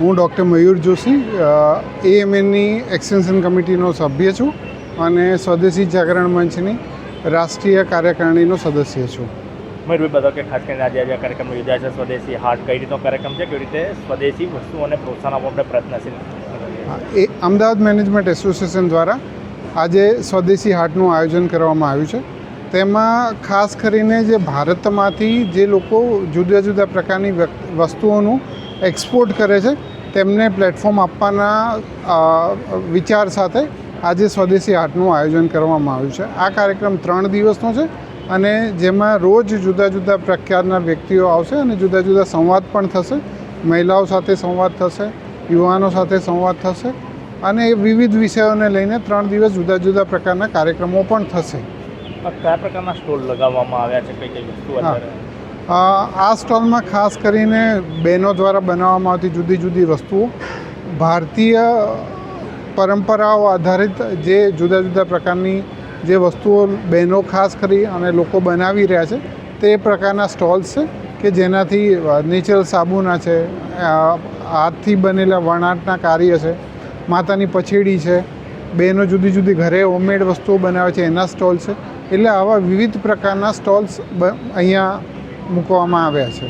હું ડૉક્ટર મયુર જોશી એએમએનની એક્સટેન્શન કમિટીનો સભ્ય છું અને સ્વદેશી જાગરણ મંચની રાષ્ટ્રીય કાર્યકારિણીનો સદસ્ય છું. મયુરભાઈ બતાવો કે ખાસ કરીને આજે આ કાર્યક્રમ યોજાય છે સ્વદેશી હાટ, કઈ રીતનો કાર્યક્રમ છે, કેવી રીતે સ્વદેશી વસ્તુઓને પ્રોત્સાહન આપવા માટે પ્રયત્નશીલ? એ અમદાવાદ મેનેજમેન્ટ એસોસિએશન દ્વારા આજે સ્વદેશી હાટનું આયોજન કરવામાં આવ્યું છે. તેમાં ખાસ કરીને જે ભારતમાંથી જે લોકો જુદા જુદા પ્રકારની વસ્તુઓનું એક્સપોર્ટ કરે છે તેમને પ્લેટફોર્મ આપવાના વિચાર સાથે આજે સ્વદેશી હાટનું આયોજન કરવામાં આવ્યું છે. આ કાર્યક્રમ 3 દિવસનો છે અને જેમાં રોજ જુદા જુદા પ્રકારના વ્યક્તિઓ આવશે અને જુદા જુદા સંવાદ પણ થશે. મહિલાઓ સાથે સંવાદ થશે, યુવાનો સાથે સંવાદ થશે અને એ વિવિધ વિષયોને લઈને 3 દિવસ જુદા જુદા પ્રકારના કાર્યક્રમો પણ થશે. કયા પ્રકારના સ્ટોલ લગાવવામાં આવ્યા છે, કઈ કઈ વસ્તુ અત્યારે? આ સ્ટોલમાં ખાસ કરીને બહેનો દ્વારા બનાવવામાં આવતી જુદી જુદી વસ્તુઓ, ભારતીય પરંપરાઓ આધારિત જે જુદા જુદા પ્રકારની જે વસ્તુઓ બહેનો ખાસ કરી અને લોકો બનાવી રહ્યા છે તે પ્રકારના સ્ટોલ્સ છે કે જેનાથી નેચરલ સાબુના છે, હાથથી બનેલા વણાટના કાર્ય છે, માતાની પછેડી છે, બહેનો જુદી જુદી ઘરે હોમમેડ વસ્તુઓ બનાવે છે એના સ્ટોલ છે. એટલે આવા વિવિધ પ્રકારના સ્ટોલ્સ અહીંયા મૂકવામાં આવ્યા છે.